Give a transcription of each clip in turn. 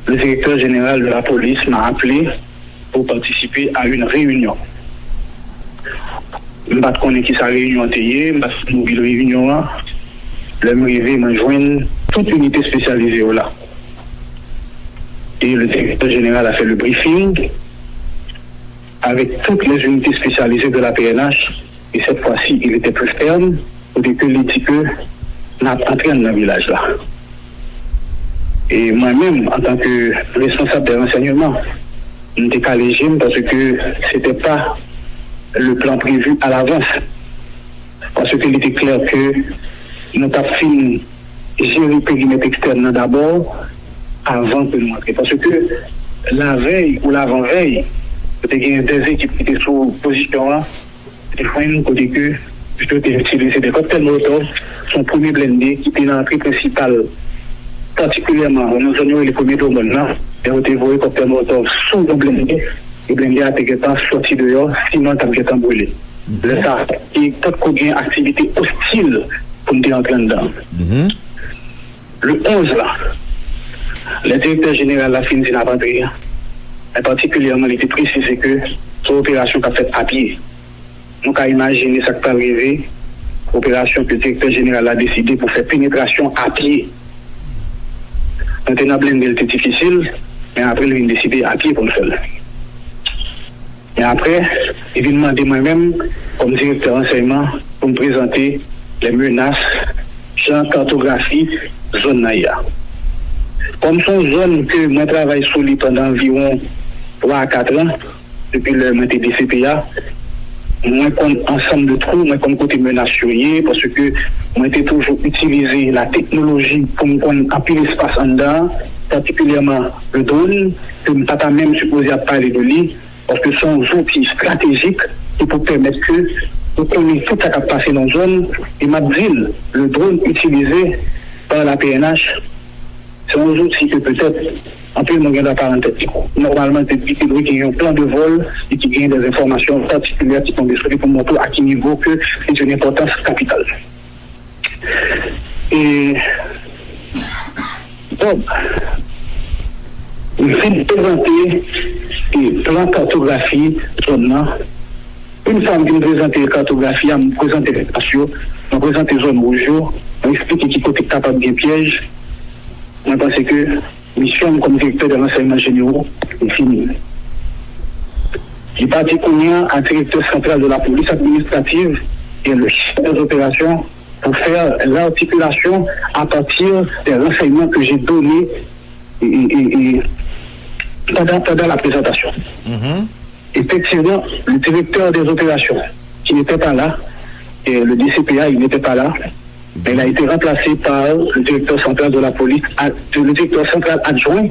le directeur général de la police m'a appelé pour participer à une réunion. Je ne sais pas qui sa réunion était, je ne sais pas si réunion. Le m'arrivé m'a joint toute unité spécialisée là. Et le directeur général a fait le briefing avec toutes les unités spécialisées de la PNH. Et cette fois-ci, il était plus ferme pour dire que les dit que n'a pas entré dans le village là. Et moi-même, en tant que responsable des renseignements, je n'étais qu'à légime parce que ce n'était pas le plan prévu à l'avance. Parce qu'il était clair que nous avons fini gérer le périmètre externe d'abord avant que nous entrions. Parce que la veille ou l'avant-veille, il y a des équipes qui étaient sous position, il faut nous côté que plutôt utiliser des cocktails Molotov, son premier blindé qui était dans l'entrée principale, particulièrement nous avons les premiers domaines là, et on a vu cocktail Molotov sous le blindé, et le blindé a été sorti dehors, sinon il a été brûlé. C'est ça, et tout qu'il y a une activité hostile pour nous entrer dedans. Le 11 là, le directeur général a fini n'a pas pris. Et particulièrement, il était précisé que son opération qu'a faite à pied. Donc, à imaginer ça qui peut arriver, opération que le directeur général a décidé pour faire pénétration à pied. Maintenant, blindé était difficile, mais après, il a décidé à pied pour le faire. Et après, il vient demander moi-même, comme directeur d'enseignement, pour me présenter les menaces, genre cartographie, zone Naya. Comme son zone que moi travaille sur lui pendant environ 3 à 4 ans, depuis le mois de DCPA, moi comme ensemble de trous, moi comme côté menacier, parce que moi j'ai toujours utilisé la technologie pour me appuyer l'espace en dedans, particulièrement le drone, que je ne pas même supposé à parler de lui, parce que c'est un outil stratégique qui peut permettre que nous connaissons tout ce qui a passé dans la zone, et m'a dit, le drone utilisé par la PNH, c'est un outil que peut-être, en plus, nous avons parenthèse. Normalement, c'est des qui ont un plan de vol et qui gagnent des informations particulières qui sont décidées pour montrer à quel niveau que c'est une importance capitale. Et donc, il faut présenter le plan cartographie zone. Une fois que je présente la cartographie, je me présente les stations, je me présente les zones rouges, je explique qui côté capable de piège. Je pense que mission comme directeur de l'enseignement généraux est finie. Je parti combien à directeur central de la police administrative et le chef des opérations pour faire l'articulation à partir des renseignements que j'ai donnés pendant la présentation. Effectivement, le directeur des opérations qui n'était pas là, et le DCPA, il n'était pas là, mais il a été remplacé par le directeur central de la police, le directeur central adjoint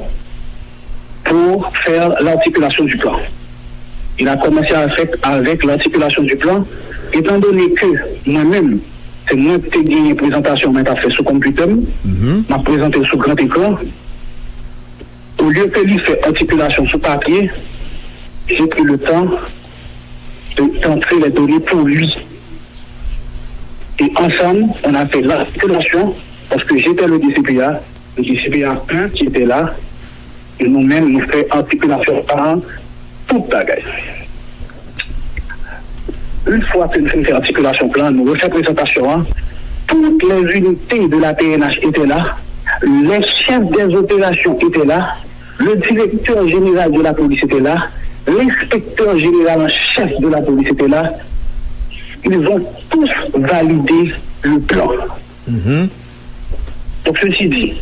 pour faire l'articulation du plan. Il a commencé avec l'articulation du plan, étant donné que moi-même, c'est moi qui ai gagné une présentation, mais fait sous computer, m'a présenté sous grand écran. Au lieu que lui fait articulation sous papier, j'ai pris le temps d'entrer les données pour lui. Et ensemble, on a fait l'articulation parce que j'étais le DCPA 1 qui était là, et nous-mêmes, nous faisons articulation par toute la gueule. Une fois que nous faisons articulation plan, nous refaisons présentation, toutes les unités de la PNH étaient là, les chefs des opérations étaient là, le directeur général de la police était là, l'inspecteur général en chef de la police était là. Ils ont tous validé le plan. Donc, ceci dit,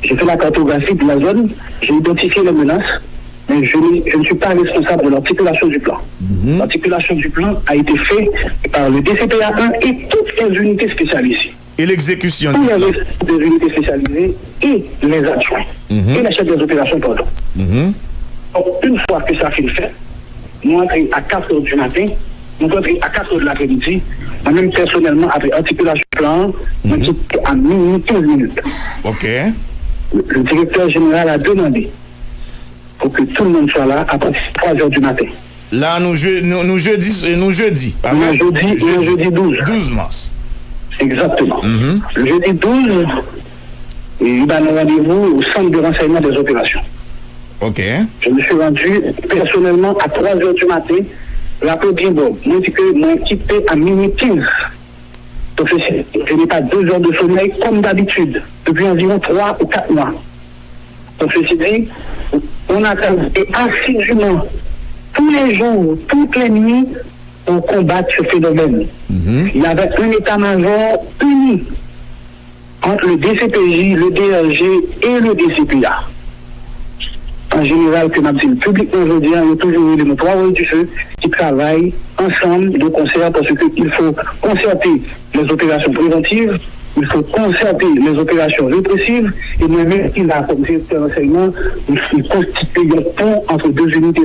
j'ai fait la cartographie de la zone, j'ai identifié les menaces, mais je ne suis pas responsable de l'articulation du plan. L'articulation du plan a été faite par le DCPA 1 et toutes les unités spécialisées. Et l'exécution du plan. Les unités spécialisées et les adjoints. Et les chefs des opérations, pardon. Donc, une fois que ça a fait fait, nous entrons à 4 h du matin, nous entrons à 4 h de l'après-midi, moi-même personnellement, après articulation du plan, nous sommes à minuit 15 minutes. OK. Le directeur général a demandé pour que tout le monde soit là à partir de 3 h du matin. Là, nous jeudi. Nous jeudi 12 mars. Exactement. Le jeudi 12, Et il m'a donné rendez-vous au centre de renseignement des opérations. Ok. Je me suis rendu personnellement à 3h du matin. Rappelez bien, bon, moi, je dis que moi, quitté à minuit 15. Donc, je n'ai pas 2 heures de sommeil comme d'habitude, depuis environ 3 ou 4 mois. Donc, ceci dit, on a travaillé assidûment tous les jours, toutes les nuits pour combattre ce phénomène. Il y avait un état-major uni entre le DCPJ, le DRG et le DCPA. En général, que m'a dit le public aujourd'hui, il y a toujours eu les 3 rôles du feu qui travaillent ensemble de concert parce qu'il faut concerter les opérations préventives, il faut concerter les opérations répressives et même il a comme directeur d'enseignement, il constitue un pont entre 2 unités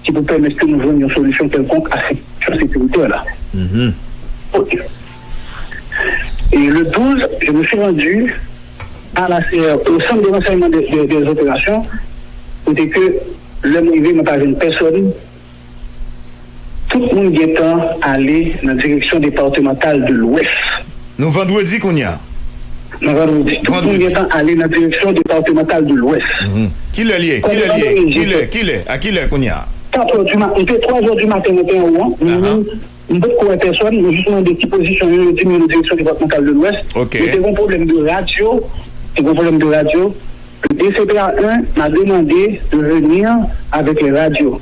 qui vous permettent que nous venions une solution quelconque à cette sécurité-là. Ok. Et le 12, je me suis rendu au centre de renseignement des opérations. C'était que l'homme arrivé n'a pas une personne. Tout le monde est allé dans la direction départementale de l'Ouest. Nous vendredi qu'on y a. Tout le monde est allé dans la direction départementale de l'Ouest. Qui l'est lié? À qui l'est qu'on y a? 4h du matin, 3h du matin, on était en haut. Une autre personne, nous justement des petites positions, nous dit dans la direction départementale de l'Ouest. C'était un problème de radio. Le DCPA1 m'a demandé de venir avec les radios.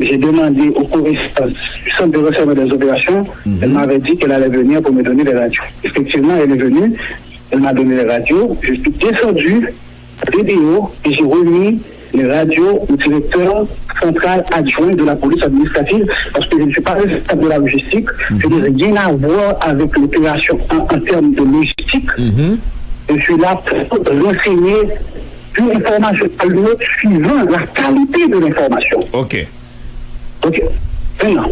J'ai demandé au correspondant du centre de renseignement des opérations. Elle m'avait dit qu'elle allait venir pour me donner les radios. Effectivement, elle est venue. Elle m'a donné les radios. Je suis descendu à DDO et j'ai remis les radios au directeur central adjoint de la police administrative parce que je ne suis pas responsable de la logistique. Je n'ai rien à voir avec l'opération en termes de logistique. Je suis là pour renseigner une information à l'autre suivant la qualité de l'information. Ok. Maintenant,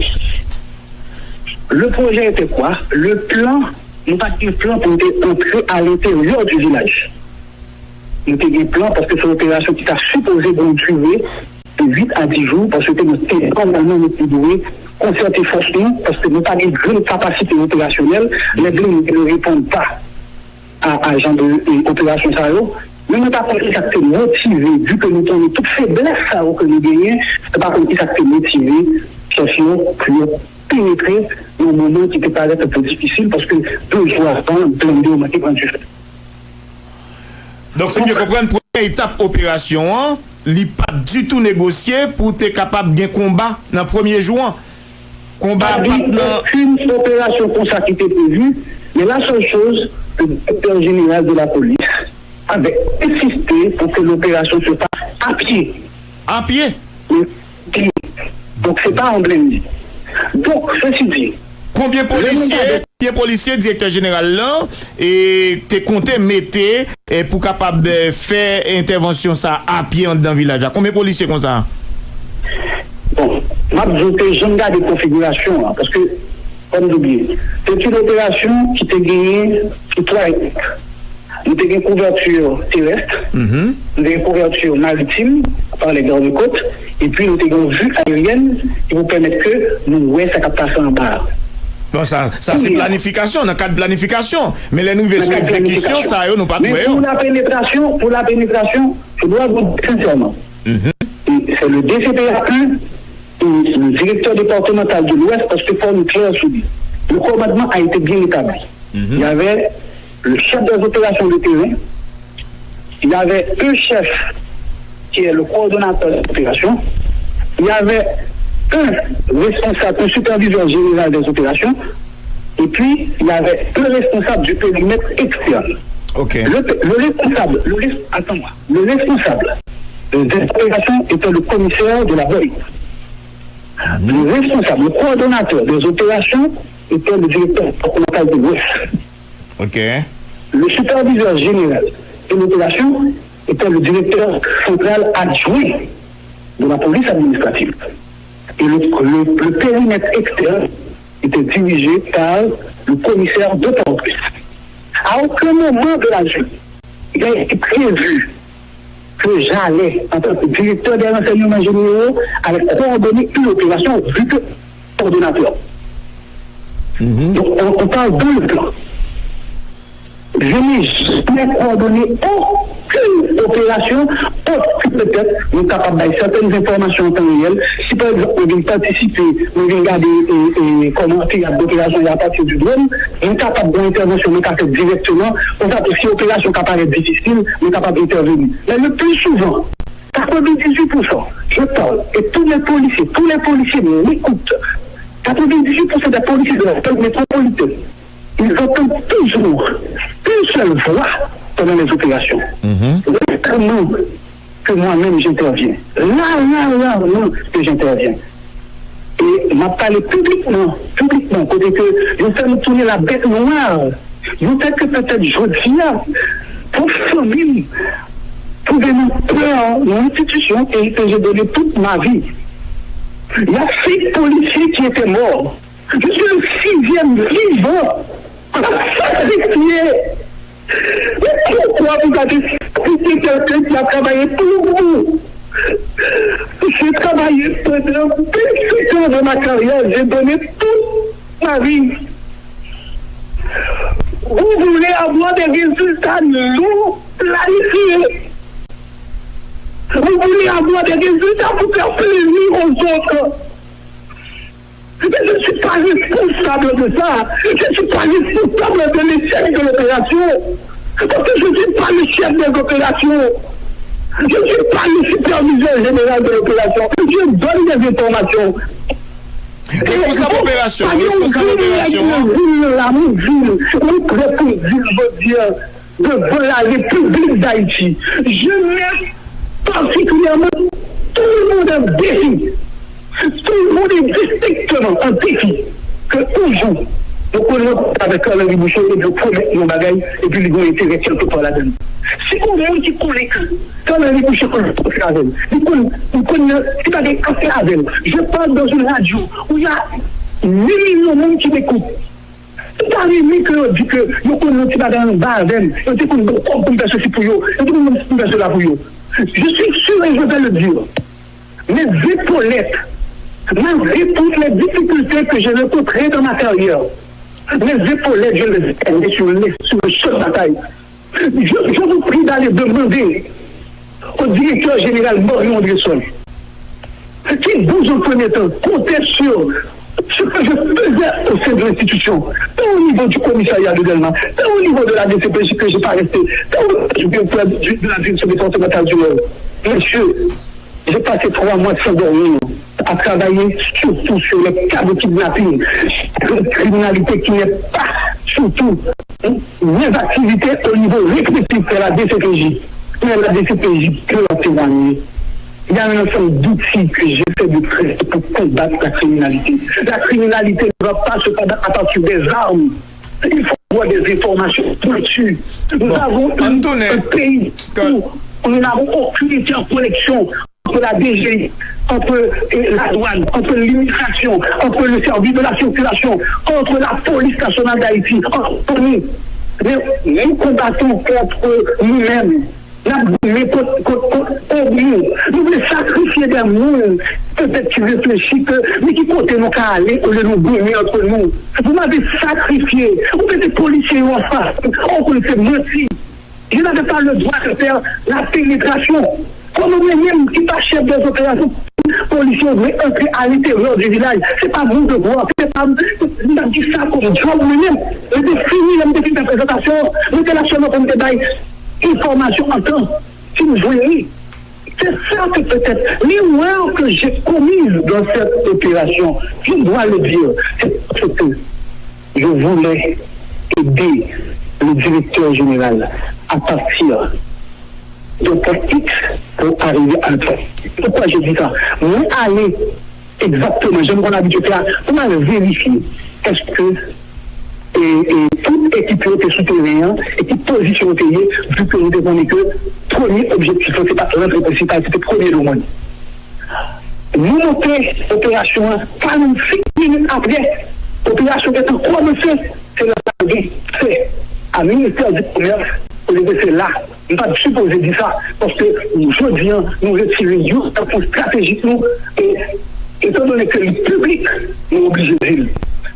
le projet était quoi? Le plan, nous pas un plan pour entrer à l'intérieur du village. Nous avons un plan parce que c'est une opération qui a supposé durer de 8 à 10 jours parce que nous normalement nous devons concerter forcément parce que nous n'avons pas une grande capacité opérationnelle. Les blés ne répondent pas à genre d'opération ça. Mais nous n'avons pas exactement motivé, vu que nous avons toute faiblesse que nous gagnons, nous n'avons pas exactement motivé pour pénétrer dans un moment qui peut paraître un peu difficile parce que 2 jours avant, blindé au matin quand je fais. Donc, si je comprends, première étape opération, il n'est pas du tout négocié pour être capable de combat dans le premier jour. Combat aucune opération comme ça qui était prévue, mais la seule chose, le directeur général de la police avait insisté pour que l'opération se fasse à pied. À pied? Donc, c'est pas en blindé. Donc, ceci dit, combien de policiers, directeur général là, et t'es compté mettre pour capable de faire intervention ça à pied dans le village? Combien de policiers comme ça? Bon, je ne garde de configuration, parce que, comme j'oublie, c'est une opération qui t'a gagné sur 3 étapes. Nous avons une couverture terrestre, nous avons une couverture maritime par les gardes-côtes, et puis nous avons une vue aérienne qui vous permet que nous voyons sa captation en barre. Bon, ça c'est planification, dans le cadre de planification. Mais les nouvelles exécutions, ça, nous pas mais pour la pénétration, je dois vous dire sincèrement. C'est le DCPA1 et le directeur départemental de l'Ouest, parce que pour nous clair soumis. Le commandement a été bien établi. Il y avait le chef des opérations de terrain, il y avait un chef qui est le coordonnateur des opérations, il y avait un responsable, un superviseur général des opérations, et puis il y avait un responsable du périmètre externe. Le responsable des opérations était le commissaire de la police. Le responsable, le coordonnateur des opérations était le directeur départemental de l'Ouest. Le superviseur général de l'opération était le directeur central adjoint de la police administrative. Et le périmètre externe était dirigé par le commissaire de police. À aucun moment de la journée, il a été prévu que j'allais, en tant que directeur des renseignements généraux, avec coordonner une opération vu que coordonnateur. Donc on parle de le plan. je n'ai jamais coordonné aucune opération, autre que peut-être nous sommes capables d'avoir certaines informations en temps réel. Si par exemple on vient participer, on vient regarder comment il y a d'opérations à partir du drone, nous sommes capables d'intervention, nous sommes capables directement, on a aussi opération qui apparaît difficile, nous sommes capables d'intervenir. Mais le plus souvent, 98%, je parle, et tous les policiers m'écoutent. 98% des policiers de la ville métropolitaine, ils entendent toujours une seule voix pendant les opérations. Vraiment que moi-même j'interviens. Là, que j'interviens. Et m'a parlé publiquement, côté que je fais me tourner la bête noire. Je sais que peut-être je dis là, pour famille, pour vraiment peur dans l'institution et que j'ai donné toute ma vie. Il y a 6 policiers qui étaient morts. Je suis le 6e vivant. Sacrifié. Mais pourquoi vous avez sacrifié quelqu'un qui a travaillé pour vous? J'ai travaillé pendant 28 ans de ma carrière. J'ai donné toute ma vie. Vous voulez avoir des résultats non planifiés. Vous voulez avoir des résultats pour faire plaisir aux autres. Mais je ne suis pas responsable de ça. Je ne suis pas responsable de l'échec de l'opération. Parce que je ne suis pas le chef des opérations. Je ne suis pas le superviseur général de l'opération. Je donne des informations. Responsable opération. La ville, on pourrait dire devant la République d'Haïti. Je mets particulièrement tout le monde en défi. Tout le monde est distinctement en défi. Que toujours, nous connaissons avec Henri Boucher et nous promettons nos bagailles et puis nous avons intérêt quelque part là-dedans. Si on a qui connaît quand Henri Boucher connaît pas avec nous connaissons qui va des affaires avec nous. Je parle dans une radio où il y a 8 millions de monde qui m'écoutent. C'est pas lui que dit que nous connaissons qui va dans un bar avec nous. Nous connaissons comment faire ceci pour eux. Nous connaissons faire cela pour eux. Je suis sûr et je vais le dire. Mes épaulettes, malgré toutes les difficultés que j'ai rencontrées dans ma carrière, mes épaulettes, je les ai sur le champ de bataille. Je vous prie d'aller demander au directeur général Morion Andresson, qui vous en premier temps comptait sur ce que je faisais au sein de l'institution, tant au niveau du commissariat de Delma, tant au niveau de la DCPJ que je n'ai pas resté, tant au niveau de la ville sur le départemental du Nord. Monsieur, j'ai passé 3 mois sans dormir à travailler surtout sur les cas de kidnapping, de criminalité qui n'est pas surtout mes activités au niveau répressif de la DCPJ. Mais la DCPJ peut en témoigner. Il y a un ensemble d'outils que j'ai fait de près pour combattre la criminalité. La criminalité ne va pas se combattre à partir des armes. Il faut avoir des informations pointues. Nous avons un pays où nous n'avons aucune interconnexion entre la DG, entre la douane, entre l'immigration, entre le service de la circulation, entre la police nationale d'Haïti, entre nous. Nous combattons contre nous-mêmes. Nous voulons sacrifier des mondes, peut-être qui réfléchissent, mais qui côté nous qu'à aller au lieu de nous gagner entre nous. Vous m'avez sacrifié. Vous êtes des policiers en face. On connaissait menti. Je n'avais pas le droit de faire la pénétration. Comme nous-mêmes qui pas chef des opérations, policiers doivent entrer à l'intérieur du village. C'est pas mon devoir. C'est pas nous avons dit ça comme job nous-mêmes. On était fini depuis la présentation. Nous étions là seulement comme détail. Information en temps, si vous voyez, c'est ça que peut-être l'erreur que j'ai commise dans cette opération, je dois le dire, c'est parce que je voulais aider le directeur général à partir d'un point X pour arriver à un point. Pourquoi je dis ça? Moi, aller exactement, j'aime mon habitude de faire, pour vérifier est-ce que et toute équipe était souterraine, équipe position payée, vu que nous devons que le premier objectif, c'est pas l'entrée principale, c'était le premier du monde. Nous montons l'opération 46 minutes après, l'opération est en commencé, c'est la c'est à ministère du Commerce, pour les laisser là. Nous ne pouvons pas supposer dire ça, parce que aujourd'hui, nous retirons un point stratégique, et étant donné que le public nous oblige de dire,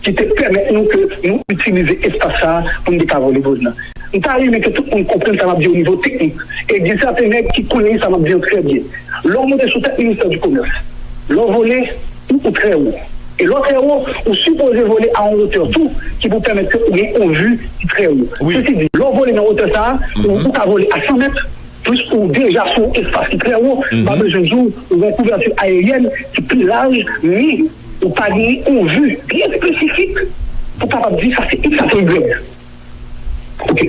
qui te permet que nous utilisions l'espace pour nous décarrer les besoins. Je ne mais que tout le monde comprenne ça m'a dit au niveau technique. Et il y a certains mecs qui connaissent ça m'a dit très bien. L'homme est sous le ministère du Commerce. L'on volé tout très haut. Et l'autre haut, on supposé voler à une hauteur tout qui vous permet que vous ayez une vue très haut. Oui. Ceci dit, l'on volé dans hauteur ça, on peut voler à 100 mètres, plus ou déjà sur espace qui est très haut, pas besoin de jour, ou une couverture aérienne qui est plus large, mais on pas gagner une vue bien spécifique pour pas dire ça c'est X, ça c'est Y. Ok.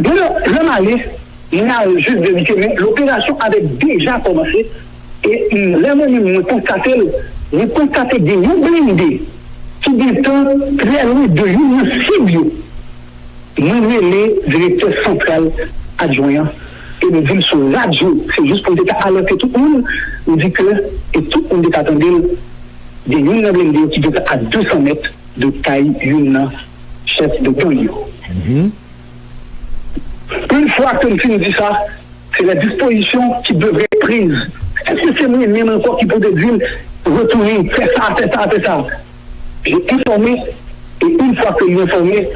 Donc, l'homme allé, il a juste vérifié, mais l'opération avait déjà commencé et l'homme nous constaté des blindés qui détendent très loin de une cible. Nous, les directeurs centrales adjoints, et nous disons sur radio, c'est juste pour alerter tout le monde, nous dit que, et tout le monde est attendu, des blindés qui étaient à 200 mètres de taille, une chef de gang. Une fois que nous finissons ça, c'est la disposition qui devrait être prise. Est-ce que c'est moi-même encore qui peut dire retourner, faire ça? J'ai informé, et une fois que j'ai informé,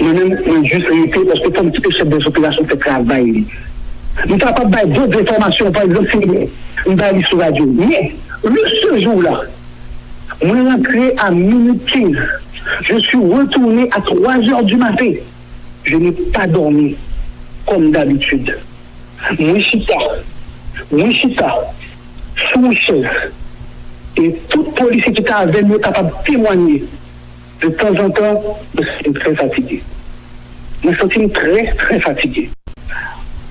moi-même, j'ai juste réité, parce que comme tous les chefs des opérations fait travail. Nous n'avons pas de d'autres informations, par exemple, si nous allons sur la radio. Mais, ce jour-là, moi, je suis rentré à minuit 15. Je suis retourné à 3h du matin. Je n'ai pas dormi, comme d'habitude. Moi, chita, sous une chaise. Et toute policier qui était avec nous est capable de témoigner. De temps en temps, je suis très fatigué. Je me sens très, très fatigué.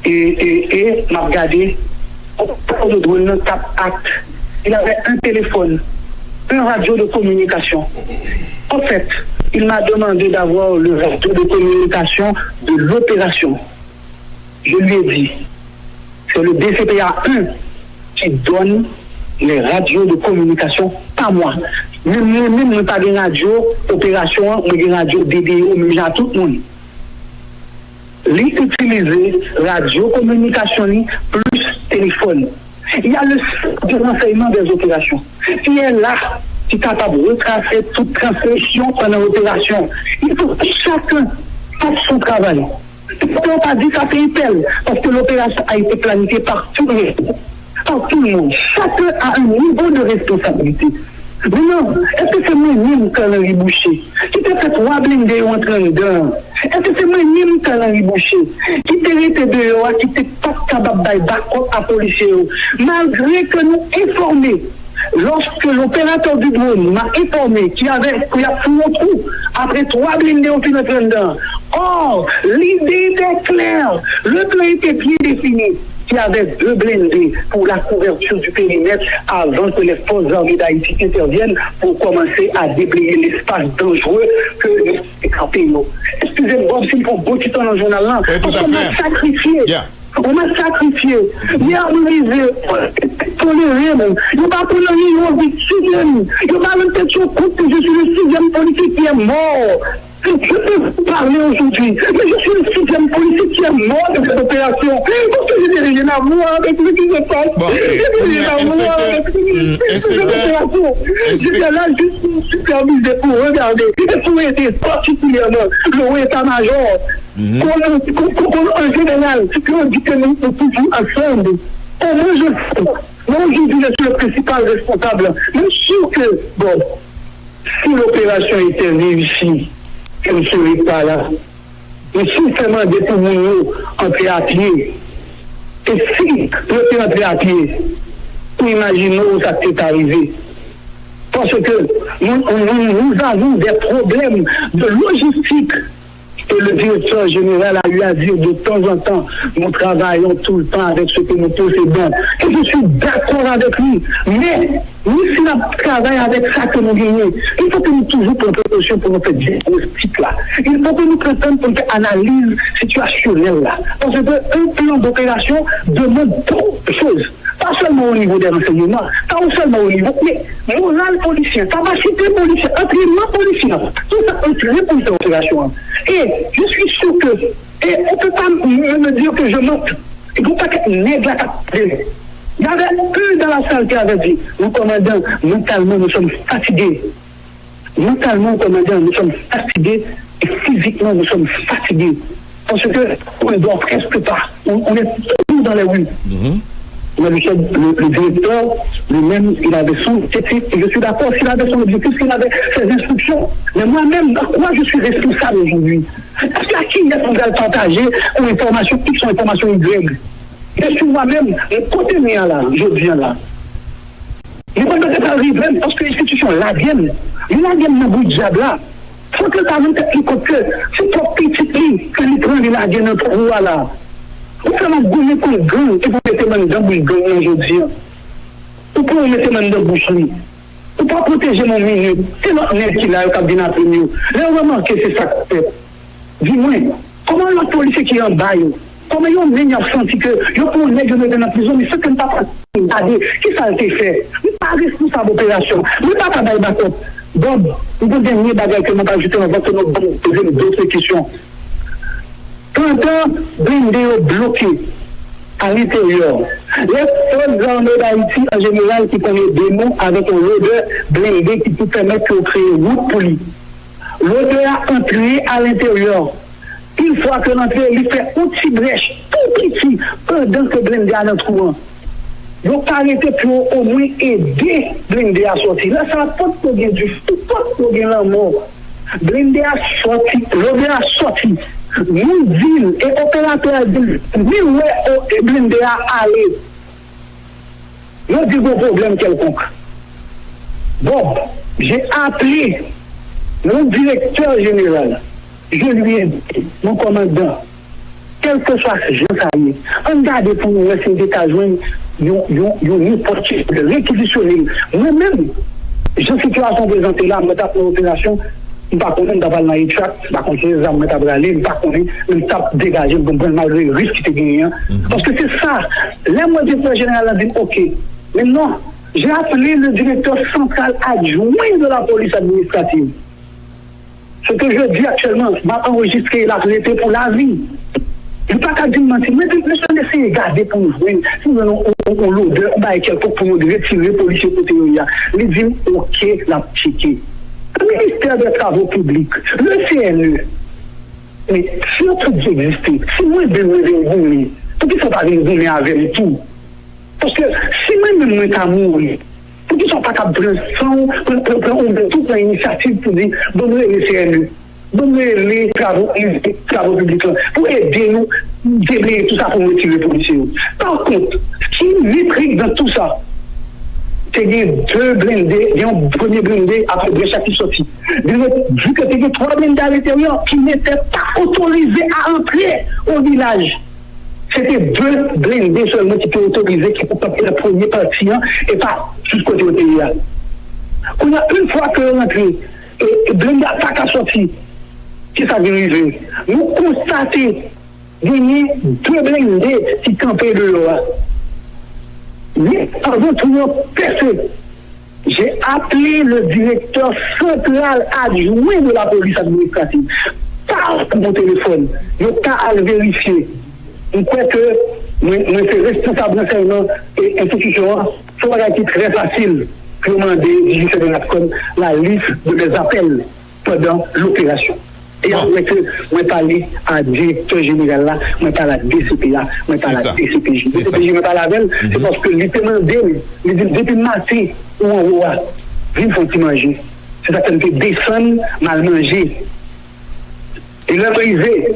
Et m'a regardé, au de drone, cap acte. Il avait un téléphone, un radio de communication. En fait, il m'a demandé d'avoir le radio de communication de l'opération. Je lui ai dit, c'est le DCPA 1 qui donne les radios de communication, pas moi. Même pas de radio, opération, ou de radio DDO, mais j'ai tout le monde. L'utiliser radio communication plus téléphone. Il y a le centre de renseignement des opérations qui est là, qui est capable de retracer toute transmission pendant l'opération. Il faut que chacun fasse son travail. On ne peut pas dire que ça fait appel, parce que l'opération a été planifiée par tout le monde. Chacun a un niveau de responsabilité. Mais non, est-ce que c'est moi-même qui ai Boucher qui t'a fait 3 blindés en train dedans? Est-ce que c'est moi-même qui ai Boucher qui t'a été dehors, qui t'a pas capable de battre à policier? Malgré que nous informés, lorsque l'opérateur du drone m'a informé qu'il y a fou au trou, après 3 blindés en train dedans. Or, l'idée était claire, le plan était bien défini. Qui avait 2 blindés pour la couverture du périmètre avant que les forces armées d'Haïti interviennent pour commencer à déblayer l'espace dangereux que nous écrapons. Excusez-moi, si nous avons beaucoup de temps dans le journal là, parce qu'on m'a sacrifié. On m'a sacrifié. Il y a organisé, toléré, il n'y a pas toléré, il y a victime. Il n'y a pas même question que je suis le 6e policier qui est mort. Je peux parler aujourd'hui, mais je suis le 6e policier qui est mort de cette opération. Parce que je n'ai rien à voir avec ce qui se passe. Je n'ai rien à voir avec cette opération. J'étais là juste pour superviser, pour regarder, et pour aider particulièrement le état-major. En général, on dit que nous sommes toujours ensemble. Au moins, je sais. Moi, aujourd'hui, je suis le principal responsable. Je suis sûr que, bon, si l'opération était réussie, je ne serai pas là. Mais si seulement des nous entrer à pied, et si nous entrer à pied, nous imaginons ça peut arrivé. Parce que nous avons des problèmes de logistique. Et le directeur général a eu à dire de temps en temps, nous travaillons tout le temps avec ce que nous possédons. Et je suis d'accord avec lui. Mais, nous, si nous travaillons avec ça que nous gagnons, il faut que nous toujours prenions précaution pour notre diagnostic là. Il faut que nous prenions pour notre analyse situationnelle là. Parce qu'un plan d'opération demande beaucoup de choses. Pas seulement au niveau des renseignements, pas seulement au niveau, mais moral policier, capacité policière, entraînement policier, tout ça entraîné pour cette opération. Et je suis sûr que, et on ne peut pas me dire que je monte. Il ne faut pas que nègre la capitale. Il y avait un dans la salle qui avait dit, nous commandant, mentalement nous sommes fatigués. Mentalement, commandant, nous sommes fatigués et physiquement nous sommes fatigués. Parce que on ne dort presque pas. On est toujours dans les rues. Le directeur, lui-même, il avait son objectif, et je suis d'accord, s'il avait son objectif, s'il avait ses instructions. Mais moi-même, dans quoi je suis responsable aujourd'hui? Parce qu'à qui est-ce qu'on va partager une information X ou une information Y? Je suis moi-même, côté mien là, je viens là. Je ne peux pas arriver parce que l'institution la vienne. Il la vienne dans le bout de diable là. Il faut que le gouvernement t'explique que c'est pour petit prix que les prend la vienne dans le trou là. Vous pouvez gagner comme gang et vous mettez même dans le gang aujourd'hui. Vous pouvez mettre même dans le boucherie. Vous pouvez protéger mon minute. C'est notre net qui l'a eu comme bien après nous. Là, on va manquer, c'est ça que fait. Dis-moi, comment la police qui est en bas, comment ils ont senti que ils ont mettre dans la prison, mais ce que nous pas regardé, qui ça a été fait? Nous ne sommes pas responsables de l'opération. Nous ne sommes pas dans le backup. Donc, nous avons dernier bagage que nous avons ajouté dans votre nom pour poser d'autres questions. Pendant blindés bloqués à l'intérieur, les forces armées d'Haïti en général qui connaissent des mots avec un loader blindé qui peut permettre de créer une route pour lui. L'auteur a entré à l'intérieur. Une fois que l'entrée, il fait une petite brèche, tout petit, pendant que blindé a dans le courant. Donc, arrêter pour au moins aider blindé à sortir. Là, ça n'a pas de problème du tout, pas de problème la mort. Blindé a sorti, l'auteur a sorti. Nous, ville et opérateurs ville, nous, blindé a allé. Nous disons un problème quelconque. Bon, j'ai appelé mon directeur général. Je lui ai dit, mon commandant, quel que soit ce jeu, ça y est, on garde pour nous laisser des cas joindre, une portée de réquisitionner. Moi-même, j'ai une situation présentée là, je tape l'opération, je ne sais pas comment d'avoir dans les tracts, je ne sais pas comment les armes mettent à braler, je ne sais pas comment je tape dégager, je comprends malgré le risque qui est gagné. Parce que c'est ça. Là, moi, le directeur général a dit, OK, mais non, j'ai appelé le directeur central adjoint de la police administrative. Ce que je dis actuellement, va enregistrer la société pour la vie. Je ne peux pas dire mentir, mais je vais essayer de garder pour nous jouer. Si nous avons l'odeur, on va quelque pour nous retirer les policiers côté où il y a. Ils disent, OK, la checker. Le ministère des Travaux publics, le CNE, mais si notre truc existait, si moi je veux venir, pourquoi ils ne sont pas venus avec tout? Parce que si moi-même je suis mourir, pourquoi ils ne sont pas capables de prendre toute l'initiative pour dire, donnez le CNE, donnez les travaux publics pour aider nous, déblayer tout ça pour retirer les policiers. Par contre, ce qui m'intrigue dans tout ça, c'est qu'il y a deux blindés, il y a un premier blindé après deux chaque qui sorti. Vu que il y a trois blindés à l'intérieur qui n'étaient pas autorisés à entrer au village. C'était deux blindés seulement qui étaient autorisés, qui pouvaient passer le premier patient et pas jusqu'au côté de l'IA. Une fois que l'entrée, et blindé attaque à sortir, qui ça vient arriver? Nous constatons qu'il y a deux blindés qui campaient de l'eau. Mais avant tout, j'ai appelé le directeur central adjoint de la police administrative par mon téléphone. Je peux vérifier. Je crois que je suis responsable d'enseignement et institution. C'est très facile pour demander la liste de mes appels pendant l'opération. Et après que je parle à directeur général là, je parle à DCPA, je parle à DCPJ. DCPJ, je parle à elle, c'est parce que les demandé, depuis matin ou en haut, ils font manger. C'est ça qu'ils descendent mal manger. Et le privé,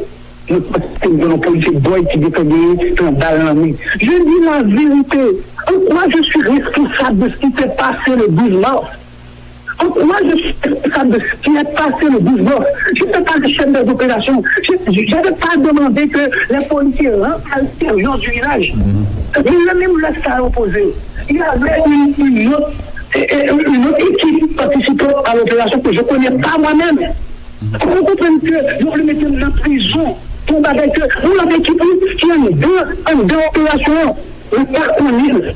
nos policiers boy qui dépendent dans balle en main. Je dis la vérité. Moi, je suis responsable de ce qui s'est passé le 12 mars. Moi, je suis responsable de ce qui est passé le 12 mars. Je ne suis pas le chef des opérations. Je n'avais pas demandé que les policiers rentrent à l'intérieur du village. Il même laisse ça opposer. Il y avait une autre équipe participant à l'opération que je ne connais pas moi-même. Vous comprenez que vous le mettez en prison pour avec vous avez équipe qui est en deux opérations. Vous ne pas connaître.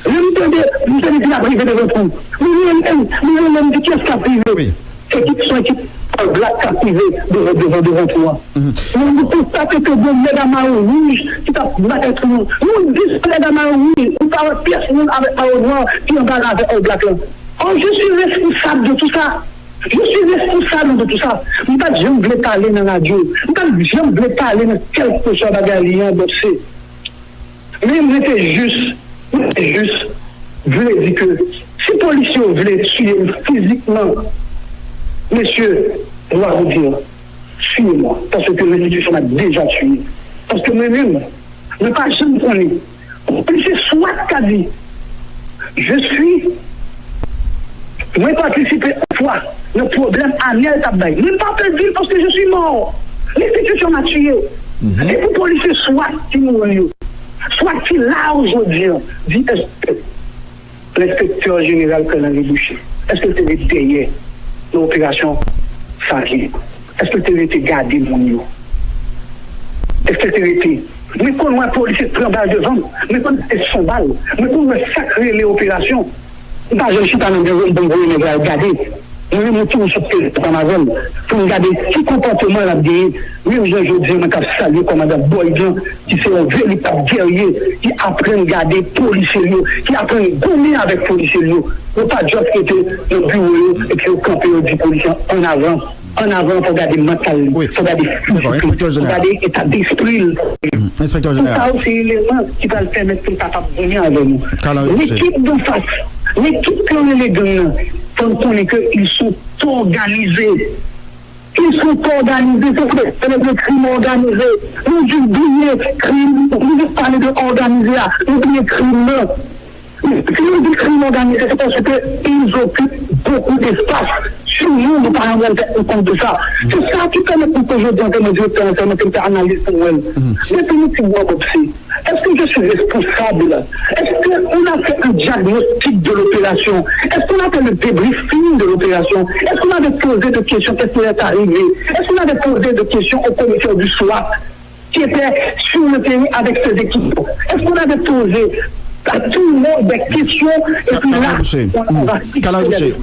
Vous avez dit la privée de votre coup. Vous avez dit qu'est-ce qu'a privé? Équipe sont équipes en black qu'a privé devant toi. Vous constatez que vous êtes dans ma rouge qui t'a black tout le monde. Vous dites que dans ma rouge, vous parlez de personne avec ma noire qui en parle avec un black là. Je suis responsable de tout ça. Je suis responsable de tout ça. Je ne veux jamais parler dans la radio. Je ne veux jamais parler dans quelque chose de dossier. Mais je voulais dire que si les policiers voulaient tuer physiquement, monsieur, je dois vous dire, suivez-moi, parce que l'institution m'a déjà tué. Parce que moi-même, je ne pas jamais connaître. Le policier soit qu'a dit, moi participé une fois, le problème à Niel Tabay. Je ne pas perdu parce que je suis mort. L'institution m'a tué. Et pour les policiers, soit qui mourent, soit qui là aujourd'hui, dit l'inspecteur général Calandre Boucher, est-ce que tu avais payé l'opération Sagi? Est-ce que tu avais été gardé mon niveau? Est-ce que tu avais été? Mais quand un policier prend balle devant, mais quand c'est son balle, mais quand on sacré les opérations, je ne suis pas dans le bon regarder. Je vais monter sur le pour regarder quel comportement la dit. Même je dis, je vais saluer le commandant Boydan, qui est un véritable guerrier, qui apprend à regarder les policiers, qui apprend à gommer avec les policiers. Il ne pas juste que le bureau et puis le camper du policier en avant. En avant, il faut garder le mental, il faut garder le physique, il faut garder l'état d'esprit. Inspecteur général. Ça aussi, l'élément qui va le permettre de capable de venir avec nous. L'équipe de face, l'équipe qui est les gangs, il faut connaître qu'ils sont organisés. Ils sont organisés, c'est le crime organisé. Nous oublions crime, nous parlons d'organiser, nous oublions crime. Si nous disons crime organisé, c'est parce qu'ils occupent beaucoup d'espace. Sur nous, nous parlons compte de ça. C'est ça qui permet pour aujourd'hui, en termes de directeur, en termes d'analyse pour elle. Mais pour nous, qui voient aussi, est-ce que je suis responsable? Est-ce qu'on a fait un diagnostic de l'opération? Est-ce qu'on a fait le débriefing de l'opération? Est-ce qu'on avait posé des questions? Qu'est-ce qui est arrivé? Est-ce qu'on avait posé des questions au commissaire du SWAT qui était sur le terrain avec ses équipes? Est-ce qu'on avait posé à tout le monde des questions et puis là, on va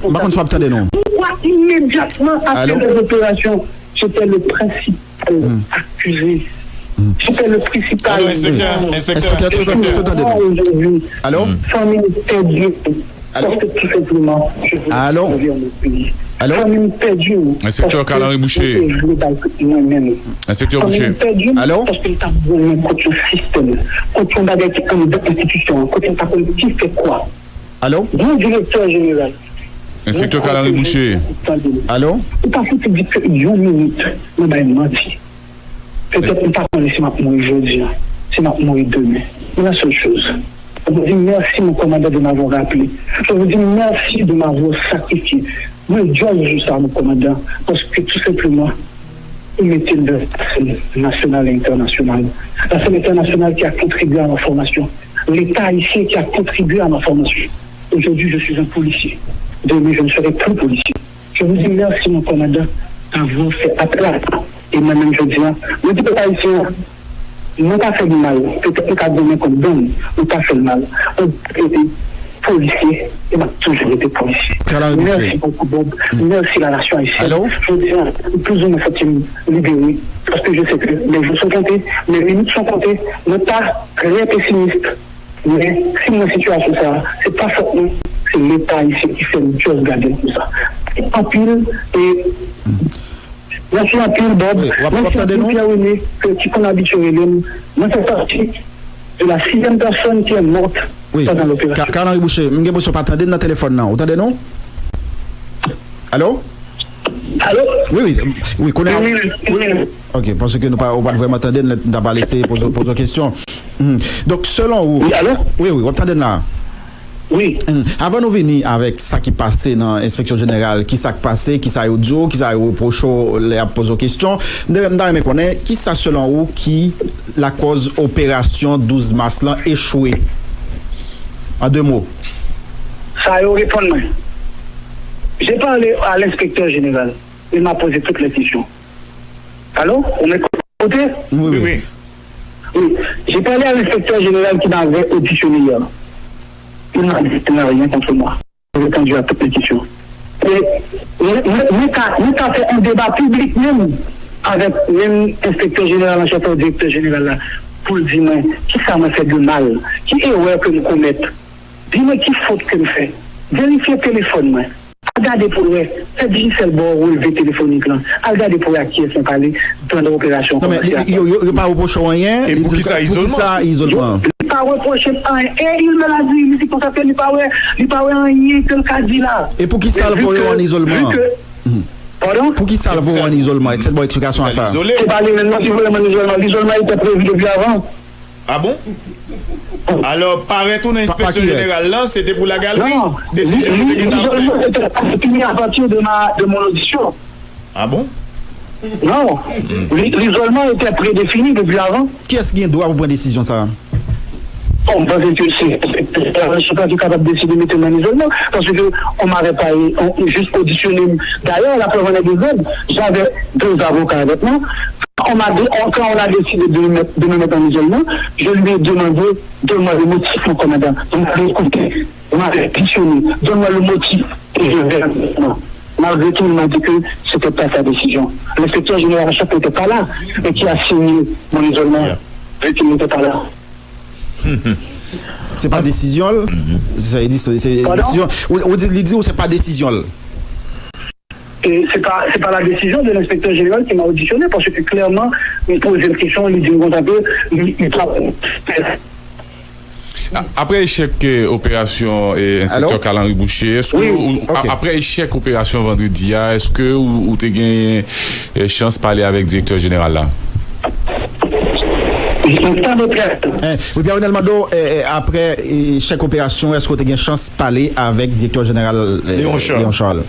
pourquoi immédiatement après les opérations, j'étais le principal accusé. J'étais le principal. Inspecteur. Aujourd'hui, famille perdue. Parce que tout simplement, je veux revenir au pays. Famille perdue. Inspecteur Calandre Boucher. Inspecteur Boucher. Allô? Parce que tu as besoin contre un système, contre une institution, contre un parti qui fait quoi? Allô? Mon directeur général. Inspecteur Calandre Boucher. Allô? Parce que tu dis que 1 minute, nous m'avons menti. Peut-être que nous ne pouvons pas mourir aujourd'hui, c'est nous mourir demain. C'est la seule chose. Je vous dis merci, mon commandant, de m'avoir rappelé. Je vous dis merci de m'avoir sacrifié. Moi, je dis ça, mon commandant, parce que tout simplement, il mettait de la scène nationale et internationale. La scène internationale qui a contribué à ma formation. L'État haïtien qui a contribué à ma formation. Aujourd'hui, je suis un policier. Demain, je ne serai plus policier. Je vous dis merci, mon commandant, d'avoir fait appel à ça. Et moi-même, je dis, ne dites pas ici, non pas fait du mal. Peut-être qu'on a donné comme donne, ou pas fait le mal. On était policier, et m'a toujours été policier. Merci beaucoup, Bob. Merci la nation haïtienne. Je dis, plus ou moins, faut-il libérer. Parce que je sais que les jours sont comptés, les minutes sont comptées. Ne pas rien pessimiste. Mais si mon situation ça, c'est pas forcément, c'est l'État ici qui fait une chose garder tout ça. Et en pile, et merci à pile, Bob. Merci à Pierre-René, qui qu'on a habitué. Moi, c'est parti de la 6e personne qui est morte dans l'opération. Calandre Boucher, je ne peux pas attendre dans le téléphone. Vous entendez, non? Allô? Oui, connaît. Oui. Ok, parce que nous ne pouvons pas vraiment attendre, nous n'avons pas laissé poser une question. Donc, selon vous. Oui, allô? Oui, vous entendez là? Oui. Avant de venir avec ça qui passait dans l'inspection générale, qui s'est passé, qui s'est audio, qui s'est reproché, les poser questions, nous devons connaître qui ça selon vous qui la cause opération 12 mars là échoué. En 2 mots. Ça a répondu. J'ai parlé à l'inspecteur général. Il m'a posé toutes les questions. Allô? On m'écoute? Oui. Oui. J'ai parlé à l'inspecteur général qui m'avait auditionné hier. Il n'a rien contre moi. J'ai répondu à toutes les questions. Et nous avons fait un débat public même avec même l'inspecteur général, en chef du directeur général là, pour dire qui ça m'a fait de mal, qui erreur que nous commettons. Dis-moi qui faute que nous faisons. Vérifiez le téléphone, moi. Regardez pour eux, c'est difficile de relever téléphonique là. Regardez pour eux qui est parler pendant l'opération. Non, mais il n'y a pas reproché rien. Et pour qui ça isolement? Il pas reproché rien. Et il me l'a dit, il dit qu'on s'appelle, il pas rien que le cas dit là. Et pour qui ça le voit en isolement? Pardon? Pour qui ça le voit en isolement? Cette bonne explication à ça. C'est pas maintenant si vous voulez en isolement. L'isolement était prévu depuis avant. Ah bon? Alors, paraît tout l'inspection générale là, c'était pour la galerie? Non, l'isolement était fini à partir de mon audition. Ah bon? Non, l'isolement était prédéfini depuis avant. Qui est-ce qui doit vous prendre décision ça? On pense que je ne suis pas capable de décider de mettre en isolement parce qu'on m'avait pas juste auditionné. D'ailleurs, la preuve en est deux, j'avais 2 avocats avec moi. Quand on a décidé de me mettre en isolement, je lui ai demandé, donne-moi le motif, mon commandant. On m'a écouté, on m'a questionné, donne-moi le motif et je vais. Malgré tout, il m'a dit que ce n'était pas sa décision. L'inspecteur général en chef n'était pas là, et qui a signé mon isolement, vu qu'il n'était pas là. C'est pas décision. C'est décision. On dit c'est pas décision. Et c'est pas la décision de l'inspecteur général qui m'a auditionné parce que clairement, il pose une question, il dit il travaille. Après échec opération inspecteur Calan Boucher, après échec opération vendredi, est-ce que vous avez gagné chance de parler avec le directeur général là? Oui, bien, Mado, après chaque opération, est-ce que tu as une chance de parler avec le directeur général Léon Charles?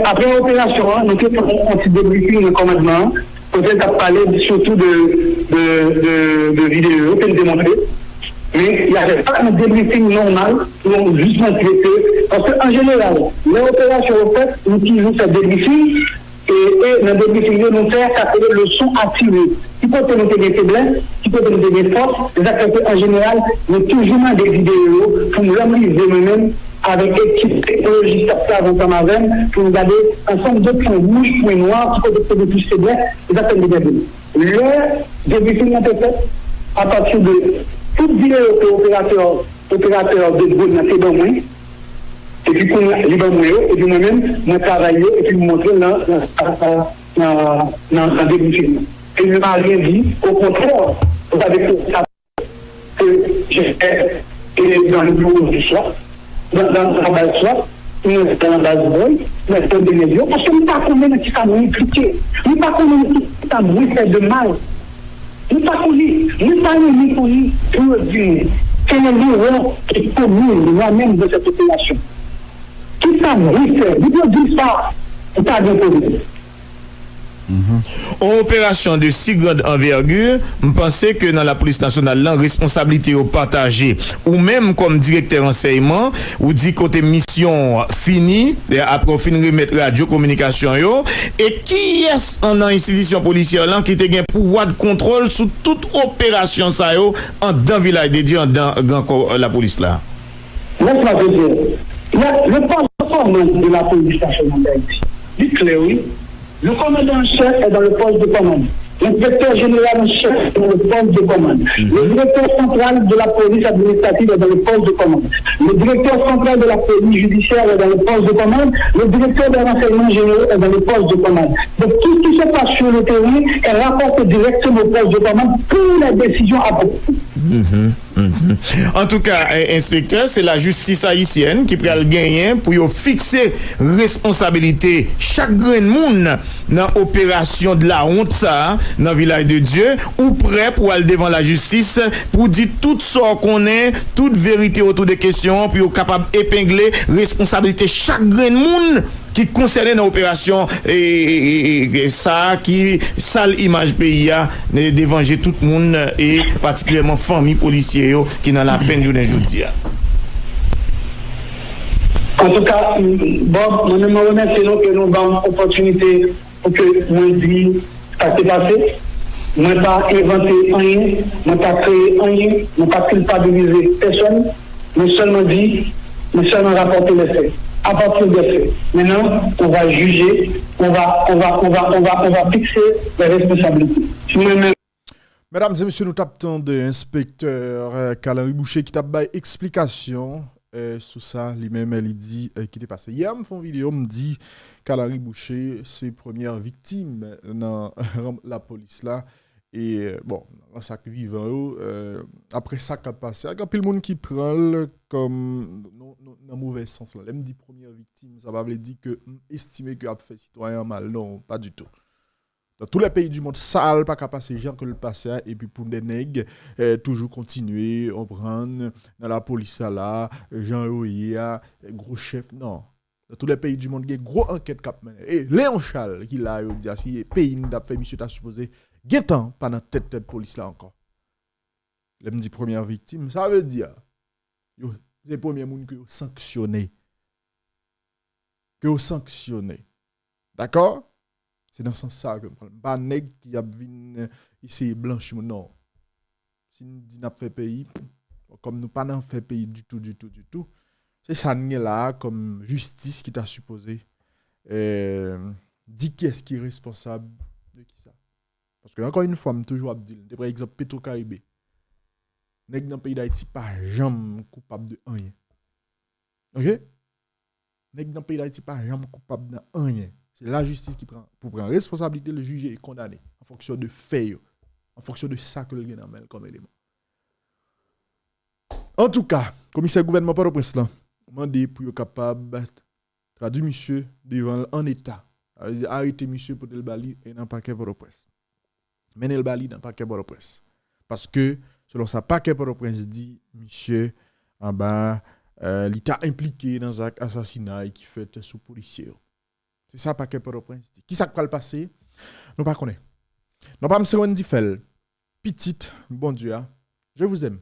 Après l'opération, nous avons un petit débriefing de commandement. Peut-être parler surtout de vidéos, peut démontrer. Mais il n'y avait pas un débriefing normal, nous avons juste montré que, parce qu'en général, l'opération, en fait, nous utilisons ce débriefing. Et dans le débriefing, nous faisons des leçons activées. Qui peut nous donner des faiblesses, qui peut nous donner des forces. En général, nous toujours des vidéos pour nous réaliser nous-mêmes avec l'équipe technologique avant pour nous garder ensemble de points rouges, points noirs, qui peuvent être plus faiblesses, et ça fait des débriefings. Le débriefing a été fait à partir de toute vidéo que l'opérateur de Bruno a fait dans moi. Et puis, et puis moi-même, je travaille et puis je montrer dans le débriefing. Et il ne m'a rien dit. Au contraire, vous savez que j'étais dans le bureau du soir, dans le travail du soir, dans la base boy, dans le médias, parce que nous ne pas connaître qui ça nous impliqué. Nous ne pas connaître qui ça nous fait de mal. Nous ne pas connaître pour dire quel est l'erreur qui est commune moi-même de cette opération. Qui ça nous fait? Nous ne disons pas, c'est pas bien connu. En opération de si grande envergure, je pensais que dans la police nationale, la responsabilité est partagée. Ou même comme directeur enseignement, ou dit côté mission finie, après on finit remettre radio communication yo, et qui est en institution policière là qui a un pouvoir de contrôle sur toute opération ça yo en dans village dédié dans la police là. Laisse-moi te dire, le porte-parole de la police nationale d'Haïti, dit clair oui. Le commandant en chef est dans le poste de commande. L'inspecteur général en chef est dans le poste de commande. Le directeur central de la police administrative est dans le poste de commande. Le directeur central de la police judiciaire est dans le poste de commande. Le directeur des renseignements généraux est dans le poste de commande. Donc tout ce qui se passe sur le terrain est rapporté directement au poste de commande pour les décisions appropriées. En tout cas, inspecteur, c'est la justice haïtienne qui prend le gain pour fixer responsabilité chaque grain de monde dans l'opération de la honte ça dans le village de Dieu ou prêt pour aller devant la justice pour dire tout ce qu'on est, toute vérité autour des questions puis capable d'épingler responsabilité chaque grain de monde qui concerne l'opération et ça qui sale image pays a de venger tout le monde et particulièrement famille policiers qui dans la peine aujourd'hui. En tout cas, Bob, je me remercie que nous avons l'opportunité pour que nous disions ce qui s'est passé. Je n'ai pas inventé rien, je n'ai pas créé rien, je n'ai pas culpabilisé personne, mais seulement dit, mais seulement rapporté les faits. À partir des faits. Maintenant, on va juger, on va fixer les responsabilités. Mesdames et messieurs, nous tapons de l'inspecteur Calan Boucher qui t'a donné explication sous ça, lui-même, il dit qui est passé. Hier, me font une vidéo, me dit qu'Alary Boucher, c'est première victime dans la police là. Et bon, ça qui vivant, après ça qui a passé, il y a plus de monde qui prend comme dans mauvais sens là. Elle me dit première victime, ça va dire que estimer que a fait citoyen mal, non, pas du tout. Dans tous les pays du monde, ça n'a pas qu'à passer, gens que le passé, et puis pour des nègres, toujours continuer, on prend dans la police là, Jean Oya, gros chef, non. Dans tous les pays du monde, il y a une grosse enquête cap mené. Et Léon Charles, qui l'a dit, si le pays n'a fait, monsieur, t'a supposé, il y a temps, pas dans tête police là encore. Il me dit première victime, ça veut dire, c'est le premier monde que vous sanctionnez. Que vous sanctionnez. D'accord? C'est dans ce sens que je parle. Pas nèg qui a venu ici blanchiment, non. Si nous disons qu'on fait pays, comme nous pas dans fait pays du tout, c'est ça là comme justice qui t'a supposé dit qui est-ce qui est responsable de qui ça. Parce que encore une fois, je toujours dire, par exemple Petro-Caribé. Nèg dans le pays d'Haïti pas jamais coupable de rien. OK? Nèg dans le pays d'Haïti pas jamais coupable de rien. C'est la justice qui prend pour prendre responsabilité, le juge est condamné en fonction de faits, en fonction de ça que le gagne comme élément. En tout cas, commissaire gouvernement Port-au-Prince là, demandé pour être capable de traduire monsieur devant en état. Arrêter monsieur pour le bali et dans paquet Port-au-Prince. Mener le bali dans paquet Port-au-Prince. Parce que selon sa paquet Port-au-Prince dit monsieur en bas l'État impliqué dans un assassinat qui fait sous policier. C'est ça paquet Port-au-Prince dit. Qui ça va le passer? Nous pas connaît. Nous pas me dit fait petite bon Dieu, je vous aime.